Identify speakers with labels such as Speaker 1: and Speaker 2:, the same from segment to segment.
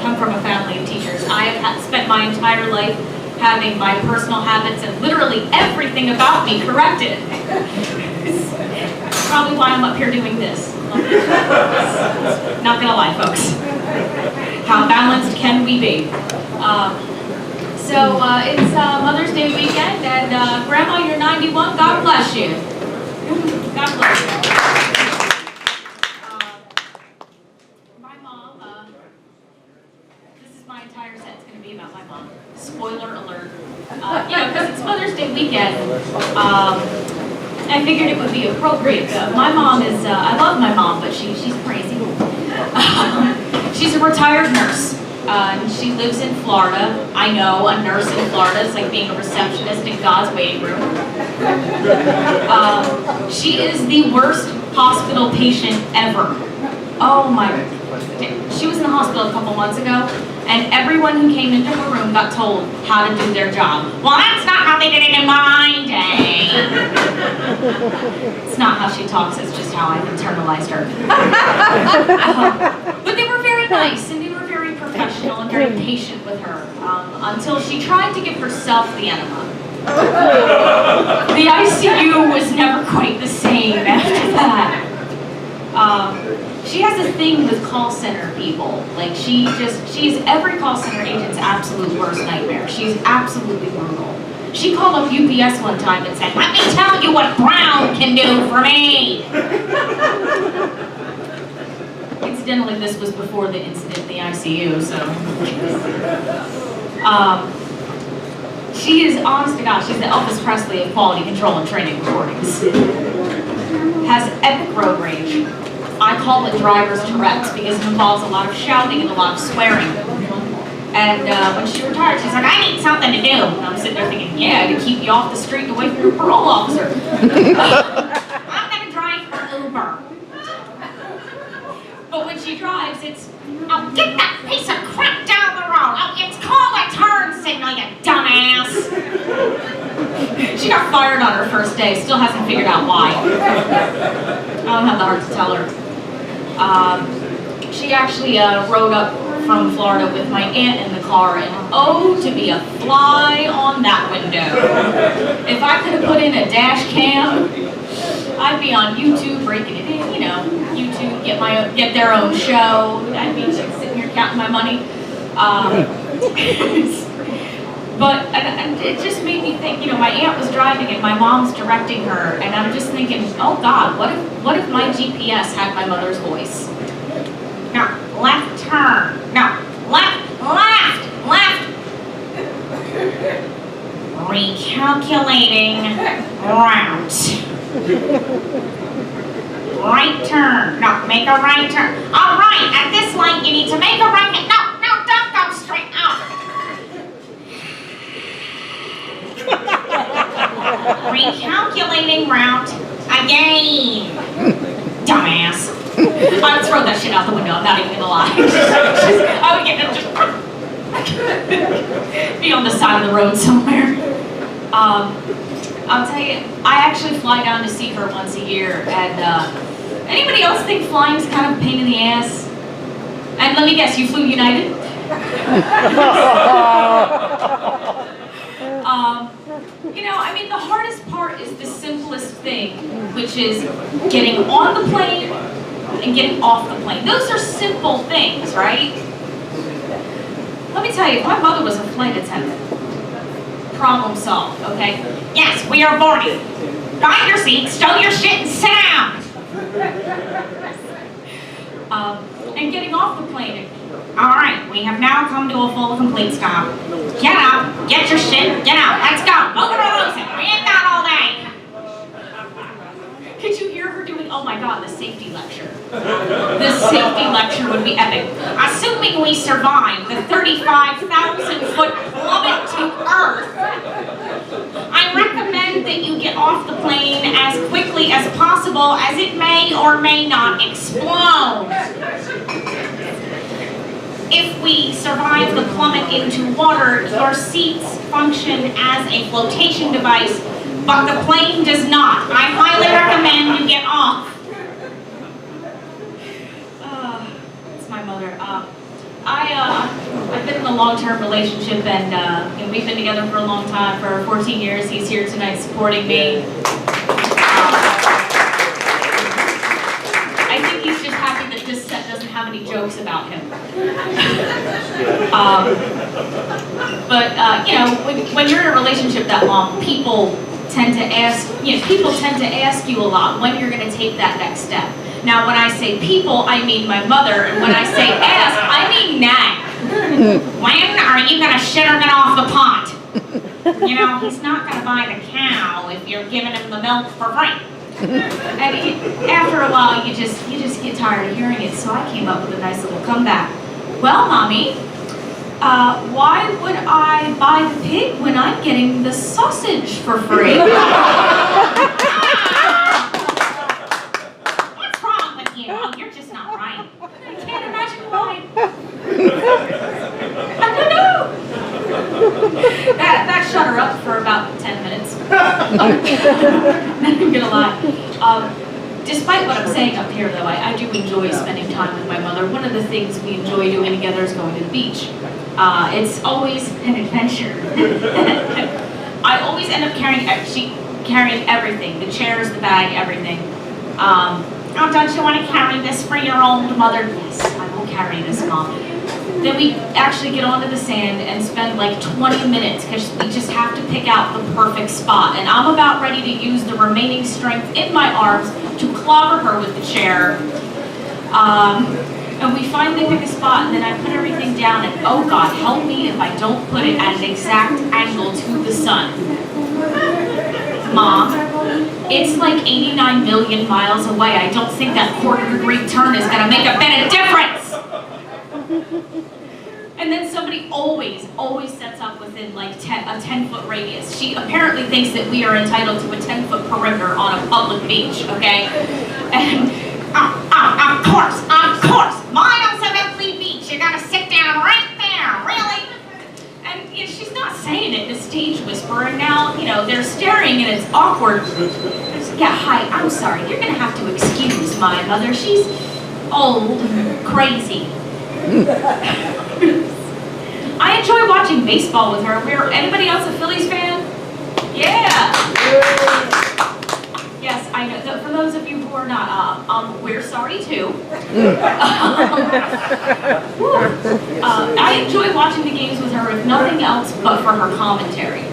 Speaker 1: come from a family of teachers. I have spent my entire life having my personal habits and literally everything about me corrected. Probably why I'm up here doing this. Not gonna lie, folks. How balanced can we be? So it's Mother's Day weekend, and Grandma, you're 91. God bless you. God bless you. My mom, this is my entire set. It's going to be about my mom. Spoiler alert. Because it's Mother's Day weekend, I figured it would be appropriate. My mom is, I love my mom, but she's crazy. She's a retired nurse. She lives in Florida. I know, a nurse in Florida is like being a receptionist in God's waiting room. She is the worst hospital patient ever. Oh my, she was in the hospital a couple months ago, and everyone who came into her room got told how to do their job. Well, that's not how they did it in my day. It's not how she talks, it's just how I've internalized her. But they were very nice, and they were very professional and very patient with her, until she tried to give herself the enema. The ICU was never quite the same after that. She has a thing with call center people. Like, she's every call center agent's absolute worst nightmare. She's absolutely brutal. She called up UPS one time and said, "Let me tell you what Brown can do for me." Incidentally, this was before the incident in the ICU, so. She is, honest to God, she's the Elvis Presley of quality control and training recordings. Has epic road rage. I call it driver's Tourette's because it involves a lot of shouting and a lot of swearing. And when she retired, she's like, "I need something to do." And I'm sitting there thinking, yeah, to keep you off the street and away from your parole officer. I'm going to drive for Uber. But when she drives, it's, "Oh, get that piece of crap down the road. Oh, it's called a turn signal, you dumbass." She got fired on her first day, still hasn't figured out why. I don't have the heart to tell her. She actually rode up from Florida with my aunt in the car, and oh, to be a fly on that window. If I could have put in a dash cam, I'd be on YouTube breaking it in, YouTube, get their own show. I'd be like, sitting here counting my money. But and it just made me think, my aunt was driving and my mom's directing her, and I'm just thinking, oh God, what if my GPS had my mother's voice? No, left turn. No, left. Recalculating route. Right turn. No, make a right turn. All right, at this light you need to make a right. No, don't go straight up. Recalculating route again. Dumbass. I would throw that shit out the window, I'm not even gonna lie. I would get just be on the side of the road somewhere. I'll tell you, I actually fly down to see her once a year, and anybody else think flying is kind of a pain in the ass? And let me guess, you flew United? The hardest part is the simplest thing, which is getting on the plane and getting off the plane. Those are simple things, right? Let me tell you, if my mother was a flight attendant, problem solved, okay? Yes, we are boarding. Find your seat, stow your shit, and sit down. And getting off the plane. All right, we have now come to a full complete stop. Get up, get your shit, get out. Let's go. Move it or lose it. We ain't got all day. Could you hear her doing, oh my God, the safety lecture? The safety lecture would be epic. Assuming we survive the 35,000-foot plummet to Earth, I recommend that you get off the plane as quickly as possible, as it may or may not explode. If we survive the plummet into water, your seats function as a flotation device, but the plane does not. I highly recommend you get off. It's my mother. I've been in a long-term relationship, and we've been together for a long time, for 14 years. He's here tonight supporting me. I think he's just happy that this set doesn't have any jokes about him. But when you're in a relationship that long, people tend to ask you a lot when you're going to take that next step. Now, when I say people, I mean my mother, and when I say ask, I mean nag. When are you going to shit or get off the pot? He's not going to buy the cow if you're giving him the milk for free. And after a while, you just get tired of hearing it. So I came up with a nice little comeback. Well, Mommy, why would I buy the pig when I'm getting the sausage for free? What's wrong with you? Oh, you're just not right. I can't imagine why. I don't know. That shut her up for about 10 minutes. Not gonna lie. Despite what I'm saying up here, though, I do enjoy spending time with my mother. One of the things we enjoy doing together is going to the beach. It's always an adventure. I always end up carrying everything, the chairs, the bag, everything. Oh, don't you want to carry this for your old mother? Yes, I will carry this, Mom. Then we actually get onto the sand and spend like 20 minutes because we just have to pick out the perfect spot. And I'm about ready to use the remaining strength in my arms to clobber her with the chair. And we finally pick a spot, and then I put everything down, and oh God, help me if I don't put it at an exact angle to the sun. Mom, it's like 89 million miles away. I don't think that quarter-degree turn is going to make a bit of difference. And then somebody always sets up within like a 10-foot radius. She apparently thinks that we are entitled to a 10-foot perimeter on a public beach, okay? And of course, mine on Seventh Beach. You gotta sit down right there, really? And she's not saying it in a stage whisper, and now, they're staring and it's awkward. Yeah, hi, I'm sorry. You're gonna have to excuse my mother. She's old, crazy. I enjoy watching baseball with her. Anybody else a Phillies fan? Yeah. Yes, I know. For those of you who are not, we're sorry too. I enjoy watching the games with her, if nothing else, but for her commentary.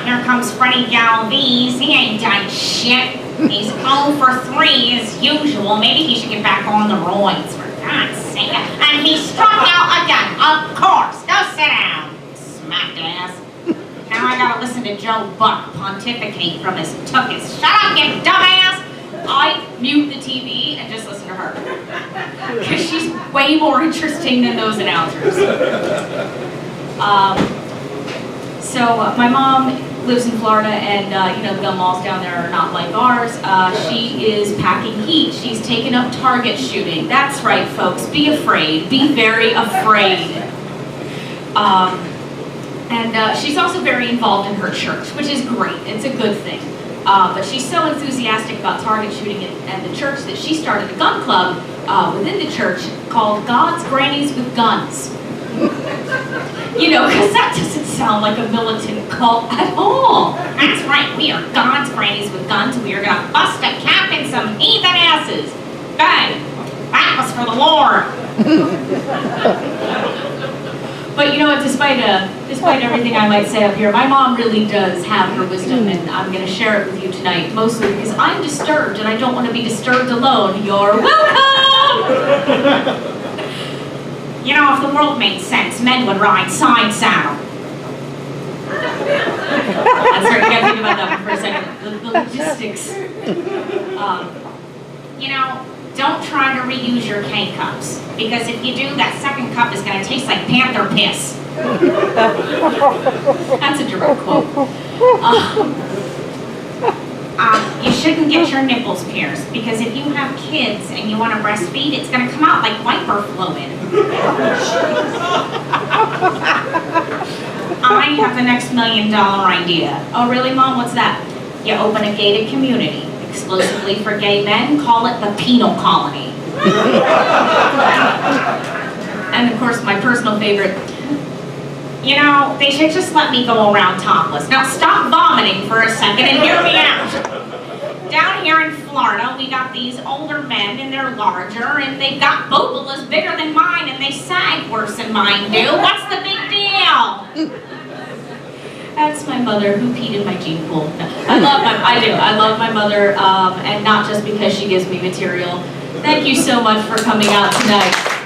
Speaker 1: Here comes Freddie Galvis. He ain't done shit. He's 0 for 3 as usual. Maybe he should get back on the roids, for God's sake. And he struck out again, of course. Go sit down, smacked ass. Now I gotta listen to Joe Buck pontificate from his tuchus. Shut up, you dumbass! I mute the TV and just listen to her. Because she's way more interesting than those announcers. My mom lives in Florida, and the gun malls down there are not like ours. She is packing heat. She's taken up target shooting. That's right, folks. Be afraid. Be very afraid. And she's also very involved in her church, which is great. It's a good thing. But she's so enthusiastic about target shooting at the church that she started a gun club within the church called God's Grannies with Guns. Because that doesn't sound like a militant cult at all. That's right, we are God's Grannies with Guns. We are going to bust a cap in some heathen asses. Bang! That was for the Lord. But despite everything I might say up here, my mom really does have her wisdom, and I'm going to share it with you tonight, mostly because I'm disturbed, and I don't want to be disturbed alone. You're welcome! If the world made sense, men would ride side saddle. I'm sorry, you gotta think about that one for a second. The logistics. Don't try to reuse your K-cups, because if you do, that second cup is going to taste like panther piss. That's a direct quote. You shouldn't get your nipples pierced, because if you have kids and you want to breastfeed, it's going to come out like wiper fluid. I have the next $1 million idea. Oh, really, Mom? What's that? You open a gated community exclusively for gay men. Call it the penal colony. favorite. You know, they should just let me go around topless. Now stop vomiting for a second and hear me out. Down here in Florida, we got these older men, and they're larger, and they've got bobulas bigger than mine, and they sag worse than mine do. What's the big deal? That's my mother who peed in my gene pool. No, I love my mother, and not just because she gives me material. Thank you so much for coming out tonight.